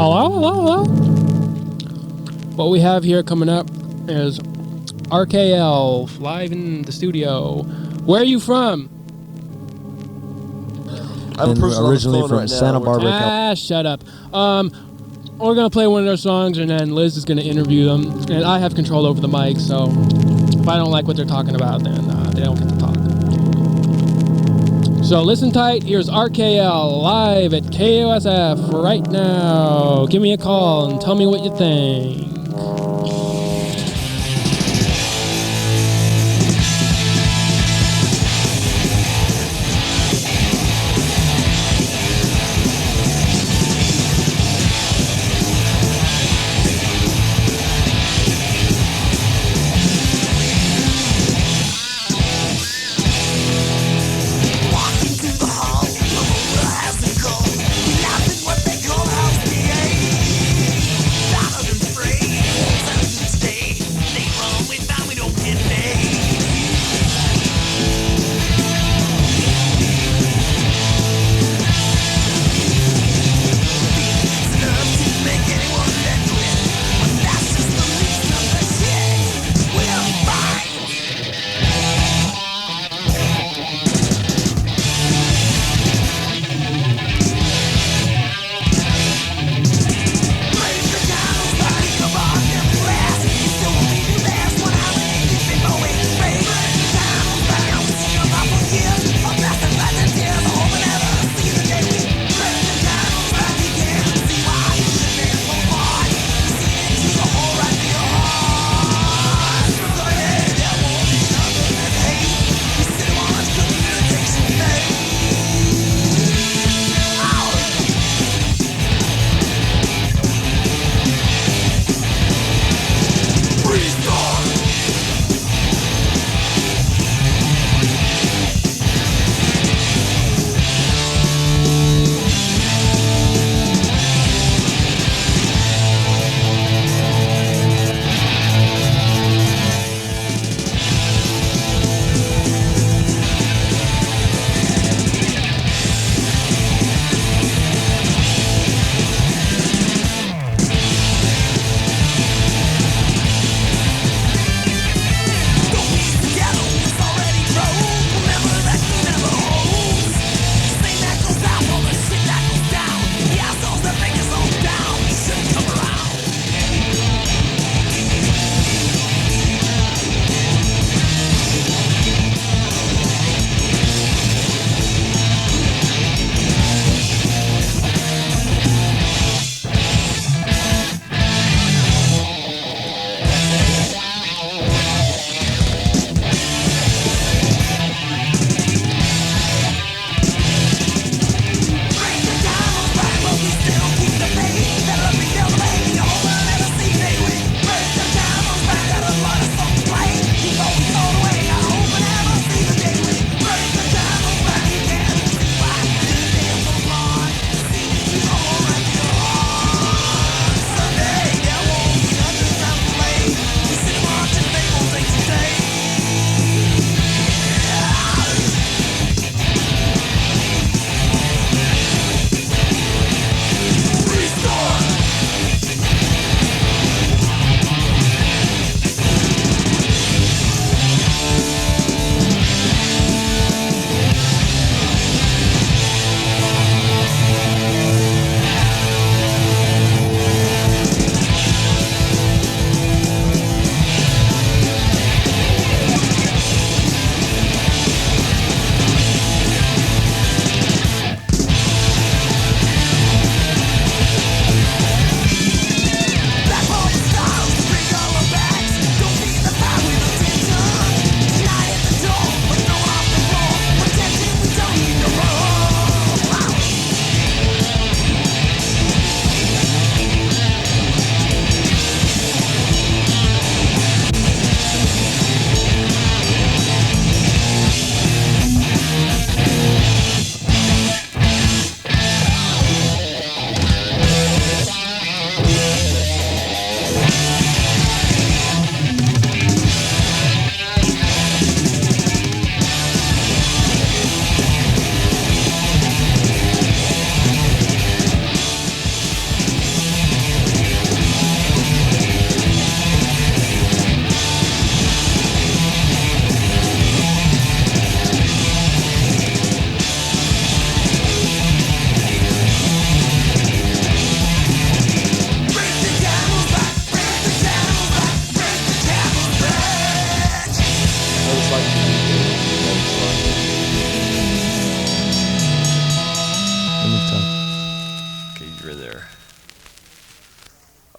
Hello. What we have here coming up is R.K.L live in the studio. Where are you from? I'm originally from Santa Barbara, California. Shut up. We're going to play one of their songs, and then Liz is going to interview them. And I have control over the mic, so if I don't like what they're talking about, then they don't get to talk. So listen tight. Here's R.K.L live at KUSF right now. Give me a call and tell me what you think. What they call house PA. Rather than free.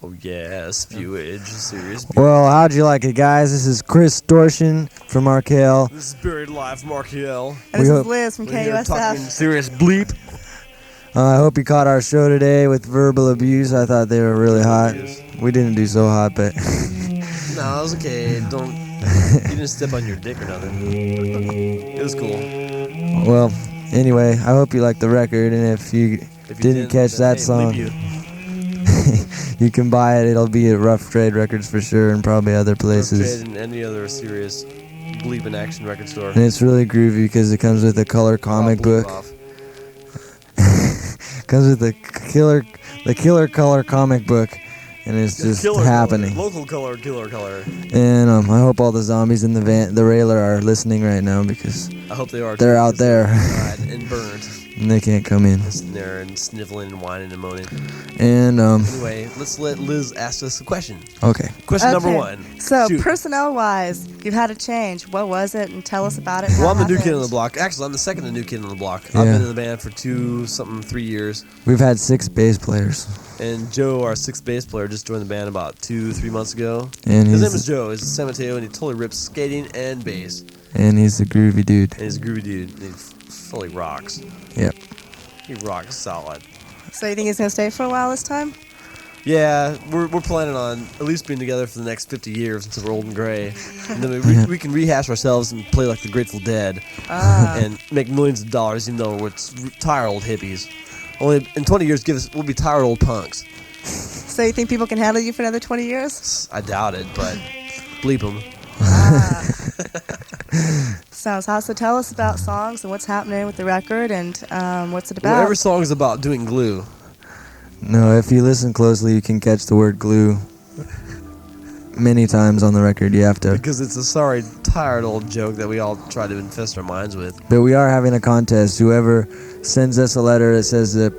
Oh yeah, spewage, serious. Well, how'd you like it, guys? This is Chris Distortion from R.K.L. This is Buried Alive from R.K.L. And this is Liz from KUSF. Talking serious bleep. I hope you caught our show today with verbal abuse. I thought they were really hot. We didn't do so hot, but... No, it was okay. You didn't step on your dick or nothing. It was cool. Well, anyway, I hope you liked the record, and if you didn't catch that song, you can buy it. It'll be at Rough Trade Records for sure, and probably other places. Rough Trade and any other serious bleeping action record store. And it's really groovy because it comes with a color comic book. Comes with the killer color comic book, and it's just happening. Color. Local color, killer color. And I hope all the zombies in the railer are listening right now because I hope they are. They're out there and burned. And they can't come in. Sitting there and sniffling and whining and moaning. And anyway, let's let Liz ask us a question. Okay. Question number one. So personnel-wise, you've had a change. What was it? And tell us about it. Well, I'm the new kid on the block. Actually, I'm the second new kid on the block. Yeah. I've been in the band for 3 years. We've had 6 bass players. And Joe, our 6th bass player, just joined the band about 3 months ago. And his name is Joe. He's a San Mateo, and he totally rips skating and bass. And he's a groovy dude. And he's a groovy dude. And he fully rocks. Yep. He rocks solid. So you think he's going to stay for a while this time? Yeah, we're planning on at least being together for the next 50 years until we're old and gray. And then we can rehash ourselves and play like the Grateful Dead. And make millions of dollars even though we're tired old hippies. Only in 20 years, we'll be tired old punks. So you think people can handle you for another 20 years? I doubt it, but bleep them. Sounds hot. So tell us about songs and what's happening with the record and what's it about. Well, every song is about doing glue. No, if you listen closely, you can catch the word glue many times on the record. You have to. Because it's a sorry, tired old joke that we all try to infest our minds with. But we are having a contest. Whoever sends us a letter that says the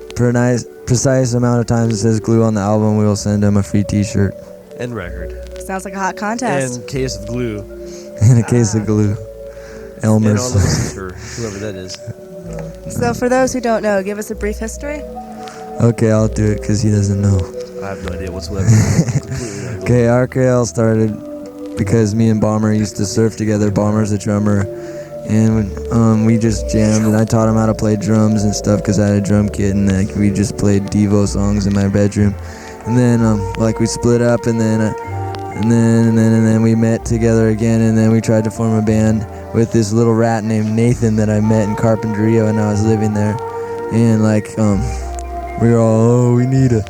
precise amount of times it says glue on the album, we will send them a free t-shirt. And record. Sounds like a hot contest. And case of glue. And a case of glue. Elmer's. And all the sister, whoever that is. So for those who don't know, give us a brief history. Okay, I'll do it because he doesn't know. I have no idea whatsoever. Okay, R.K.L started because me and Bomber used to surf together. Bomber's a drummer, and we just jammed. And I taught him how to play drums and stuff because I had a drum kit, and we just played Devo songs in my bedroom. And then we split up, and then we met together again, and then we tried to form a band with this little rat named Nathan that I met in Carpinteria when I was living there, and we were all, we need a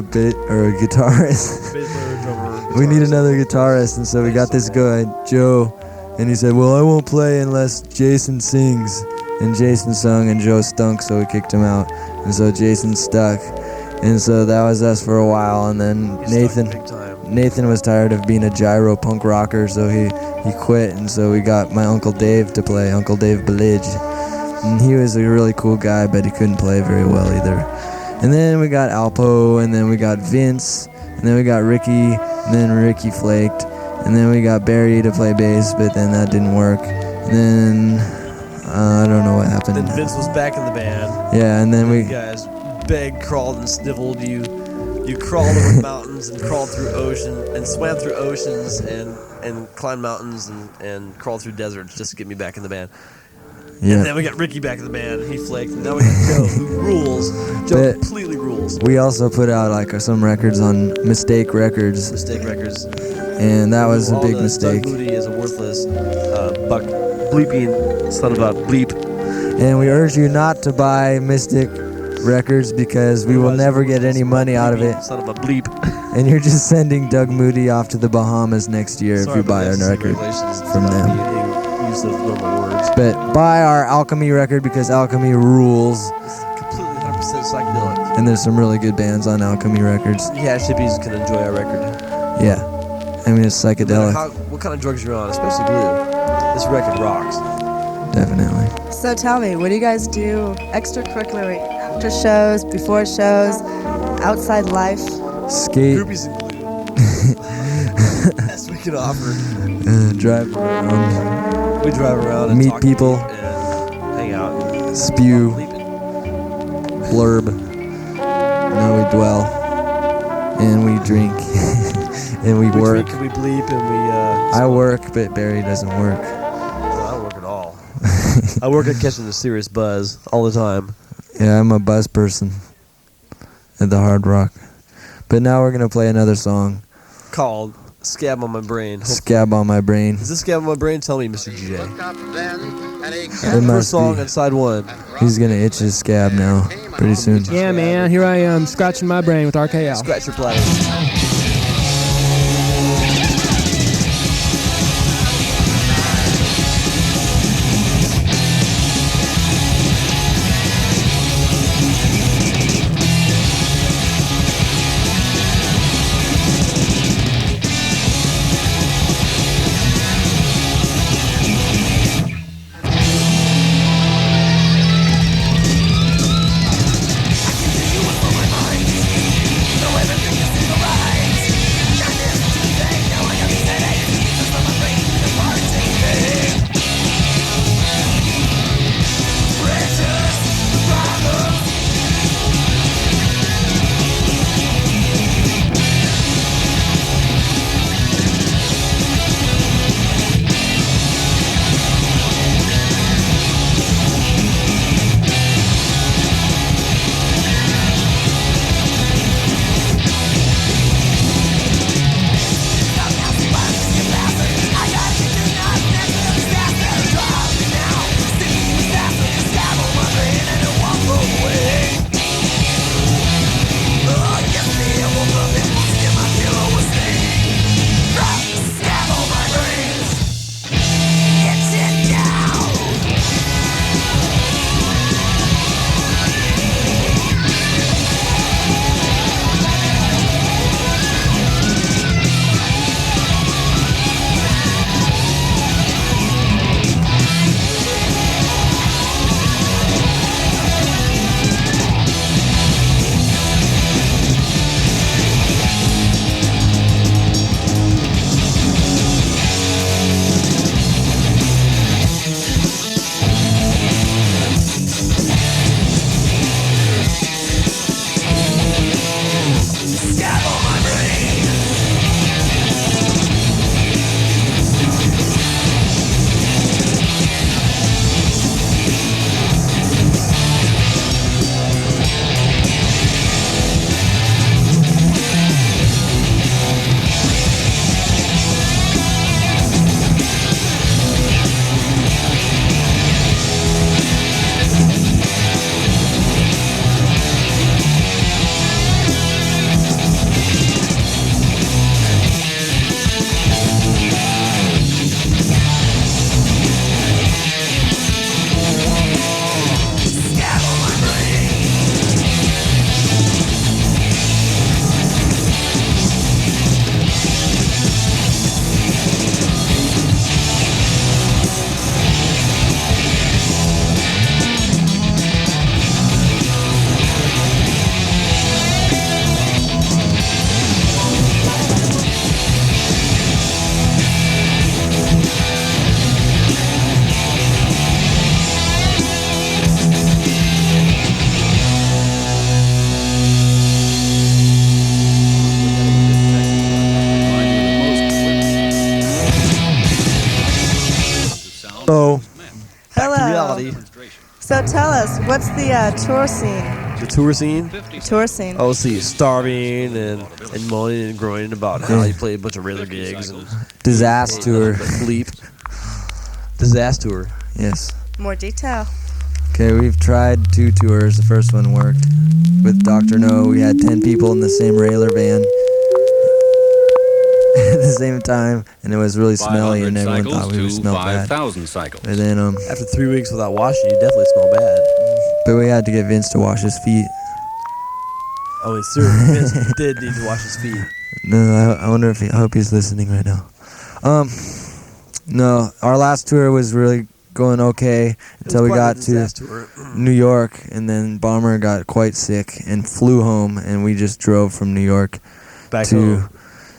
bit or a guitarist. We need another guitarist, and so we got this guy Joe, and he said, well, I won't play unless Jason sings, and Jason sung and Joe stunk, so we kicked him out, and so Jason stuck, and so that was us for a while, and then Nathan was tired of being a gyro punk rocker, so he quit, and so we got my Uncle Dave to play, Uncle Dave Bellidge. And he was a really cool guy, but he couldn't play very well either. And then we got Alpo, and then we got Vince, and then we got Ricky, and then Ricky flaked, and then we got Barry to play bass, but then that didn't work. And then I don't know what happened. Then Vince was back in the band. Yeah, and then you guys begged, crawled, and sniveled. You crawled over mountains and crawled through oceans and swam through oceans and climbed mountains and crawled through deserts just to get me back in the band. Yeah. And then we got Ricky back in the band. He flaked. And now we got Joe, who rules. Joe completely rules. We also put out some records on Mistake Records. And that was a big mistake. Doug Moody is a worthless buck bleeping son of a bleep. And we urge you not to buy Mystic Records because we will never get any money out of it. Son of a bleep. And you're just sending Doug Moody off to the Bahamas next year if you buy a record from them. Use of normal words. But buy our Alchemy record because Alchemy rules. It's completely 100% psychedelic. And there's some really good bands on Alchemy Records. Yeah, hippies can enjoy our record. Yeah. I mean, it's psychedelic. What kind of drugs you're on, especially glue. This record rocks. Definitely. So tell me, what do you guys do extracurricularly? After shows, before shows, outside life? Skate. Groupies and glue. Best we can offer. Drive around. We drive around and meet talk people. And hang out. Spew. Blurb. No, we dwell. and we drink, and we work. Drink and we bleep and we. I work, but Barry doesn't work. I don't work at all. I work at catching a serious buzz all the time. Yeah, I'm a buzz person at the Hard Rock. But now we're gonna play another song Called Scab on My Brain. Scab on My Brain. Is this Scab on My Brain? Tell me, Mr. GJ. It must First song be. on side 1. He's gonna itch his scab now pretty soon. Yeah, man. Here I am, scratching my brain with R.K.L. Scratch your bladder. Oh, Hello. Reality. So tell us, what's the tour scene? The tour scene. Tour scene. Oh, see, starving and moaning and groaning about how he played a bunch of regular gigs and disaster tour. bleep. Disaster tour. Yes. More detail. Okay, we've tried 2 tours. The first one worked with Dr. No. We had 10 people in the same railer van at the same time, and it was really smelly, and everyone thought we would smell bad. 5,000 cycles. But then, After 3 weeks without washing, you definitely smell bad. but we had to get Vince to wash his feet. Oh, he certainly Vince did need to wash his feet. No, I wonder if I hope he's listening right now. No, our last tour was really going okay until we got to New York, and then Bomber got quite sick and flew home, and we just drove from New York Back to home.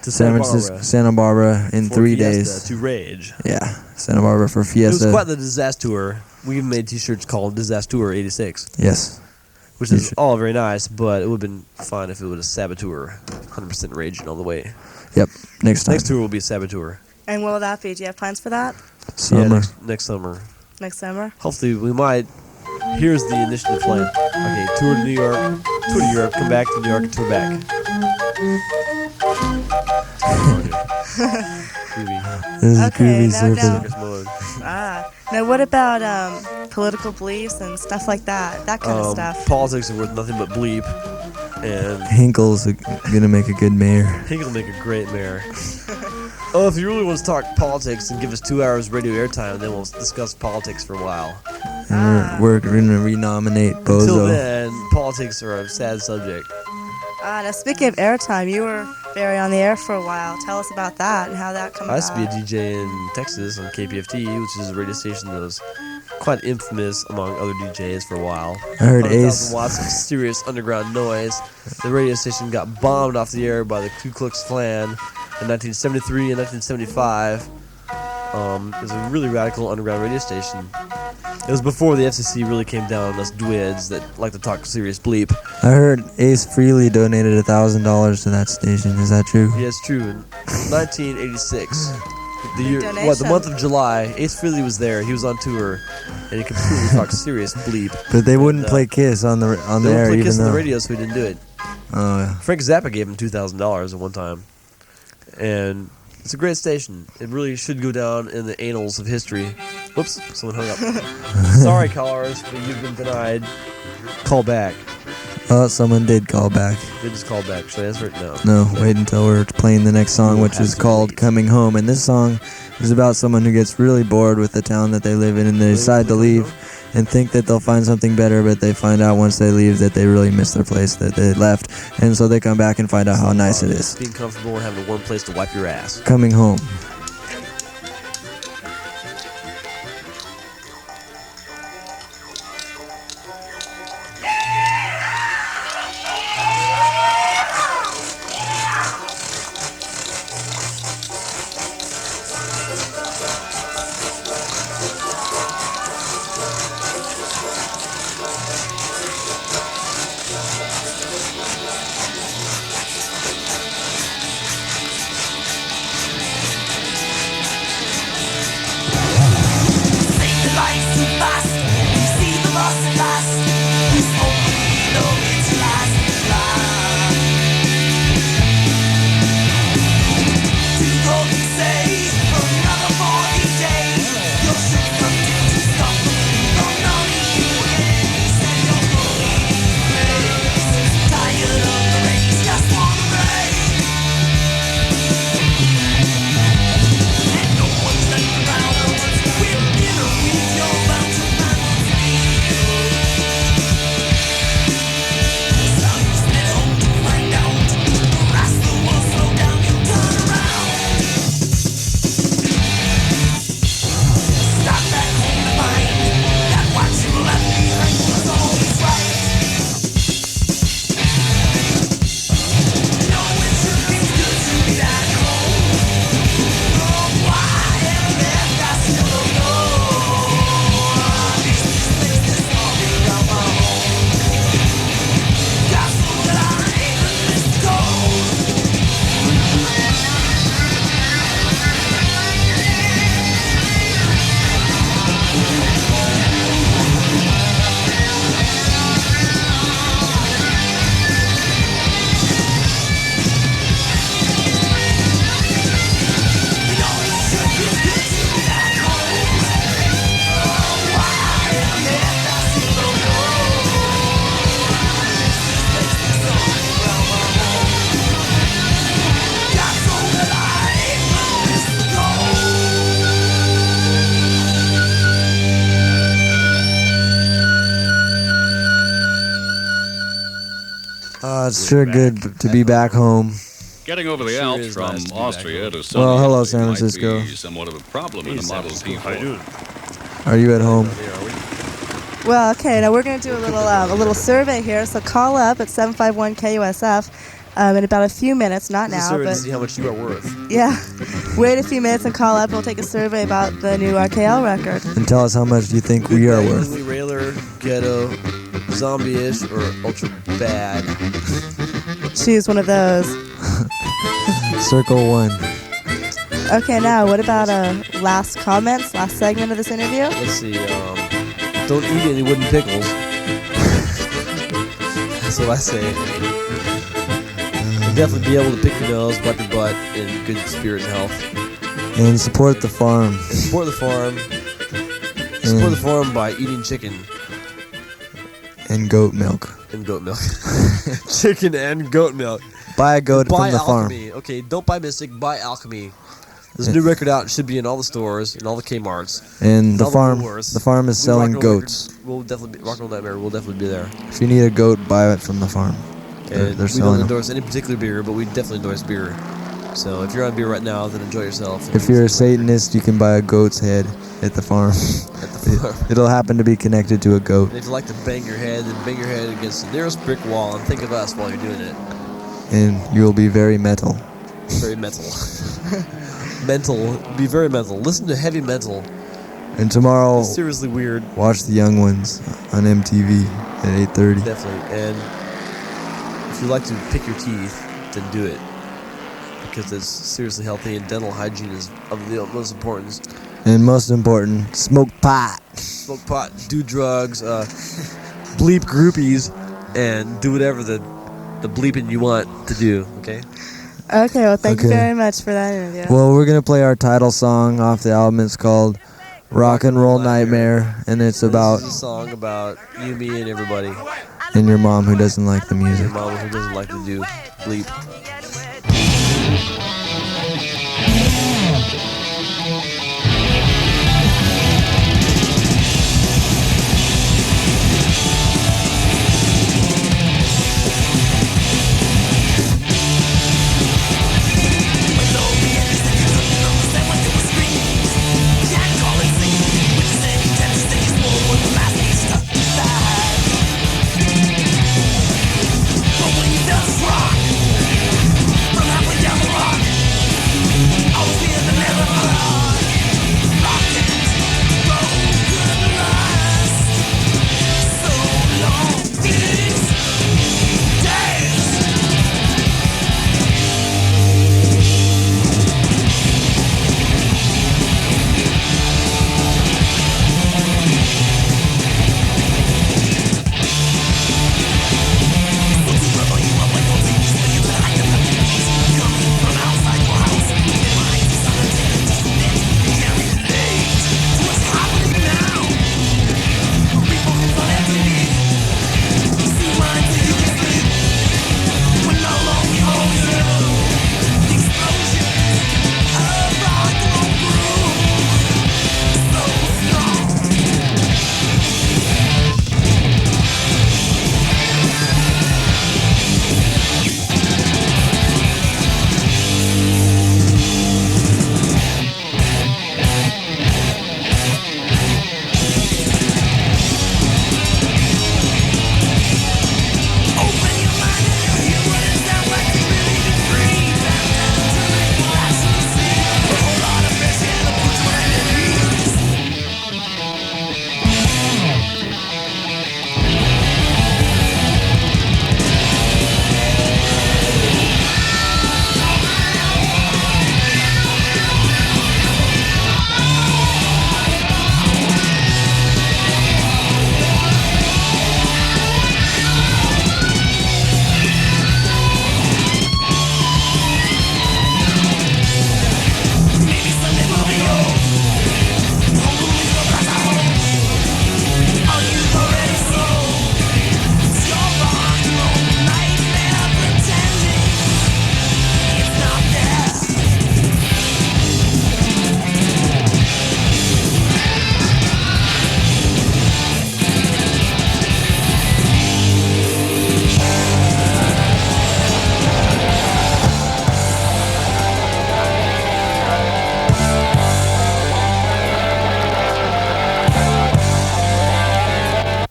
To Santa Barbara in for 3 Fiesta days. to Rage. Yeah, Santa Barbara for It Fiesta. was quite the disaster tour. We even made T-shirts called Disaster Tour 86, Yes. which is all very nice, but it would have been fine if it was a saboteur. 100% raging all the way. Yep. Next time. Next tour will be Saboteur. And what will that be? Do you have plans for that? Summer. Yeah, next summer. Next summer? Hopefully we might. Here's the initiative plan. Okay, tour to New York, tour to Europe, come back to New York, and tour back. Groovy. This is Okay, groovy now- surfing. now- Circus mode. Now, what about political beliefs and stuff like that? That kind of stuff. Politics are worth nothing but bleep, and Hinkle's gonna make a good mayor. Hinkle make a great mayor. Oh, if you really want to talk politics, then give us 2 hours radio airtime, then we'll discuss politics for a while. And we're gonna renominate Until Bozo. then, politics are a sad subject. Now, speaking of airtime, you were very on the air for a while. Tell us about that and how that comes I used to be a about. DJ in Texas on KPFT, which is a radio station that was quite infamous among other DJs for a while. I heard 100,000 Ace. watts of serious underground noise. The radio station got bombed off the air by the Ku Klux Klan in 1973 and 1975. It was a really radical underground radio station. It was before the FCC really came down on us dwids that like to talk serious bleep. I heard Ace Frehley donated $1,000 to that station. Is that true? Yeah, it's true. In 1986, the year, donation. the month of July, Ace Frehley was there. He was on tour, and he completely talked serious bleep. But they wouldn't And, play Kiss on the They air, wouldn't play even Kiss on though. the radio, so he didn't do it. Oh yeah. Frank Zappa gave him $2,000 at one time, and it's a great station. It really should go down in the annals of history. Whoops, someone hung up. Sorry, callers, but you've been denied. Call back. Oh, someone did call back. They just called back. Should I answer it? No. No, wait until we're playing the next song, which is called "Coming Home." And this song is about someone who gets really bored with the town that they live in, and they decide to leave and think that they'll find something better, but they find out once they leave that they really miss their place that they left, and so they come back and find out how nice it is. Being comfortable and having a warm place to wipe your ass. Coming home. It's sure good to be back home. Getting over the Sure Alps is from nice to be Austria back to sunny Well, hello, Italy San might Francisco. be somewhat of a problem in a Model T4. How you doing? Are you at home? Well, okay, now we're going to do a little survey here, so call up at 751 KUSF in about a few minutes, not now, To but see how much you are worth. yeah. Wait a few minutes and call up, and we'll take a survey about the new R.K.L record. And tell us how much you think we are worth. Ugly railer, ghetto, zombie-ish, or ultra bad. Choose one of those. Circle 1. Okay, now what about last comments, last segment of this interview? Let's see. Don't eat any wooden pickles. That's what I say. You'll definitely be able to pick your nose, wipe your butt in good spirit and health. And support the farm. And support the farm. Support the farm by eating chicken. And goat milk. And goat milk. Chicken and goat milk. Buy a goat Buy from the farm. Alchemy. Okay, don't buy Mystic, buy Alchemy. There's a new record out. It should be in all the stores, in all the Kmarts. And the all farm, Woolworths. the farm is selling goats. We'll definitely Rock and Roll Nightmare will definitely be there. If you need a goat, buy it from the farm. And They're we selling don't them. endorse any particular beer, but we definitely endorse beer. So if you're on beer right now, then enjoy yourself. If you're a Satanist, you can buy a goat's head at the farm. At the farm. It'll happen to be connected to a goat. And if you like to bang your head, then bang your head against the nearest brick wall and think of us while you're doing it. And you'll be very metal. Very metal. Mental. Be very mental. Listen to heavy metal. And tomorrow, It's seriously weird. watch The Young Ones on MTV at 8:30. Definitely. And if you like to pick your teeth, then do it. Because it's seriously healthy, and dental hygiene is of the utmost importance. And most important, smoke pot. Smoke pot, do drugs, bleep groupies, and do whatever the bleeping you want to do, okay? Okay, well, thank you Okay. very much for that interview. Well, we're going to play our title song off the album. It's called Rock and Roll Nightmare. And it's about This is a song about you, me, and everybody. and your mom who doesn't like the music. Your mama who doesn't like to do bleep.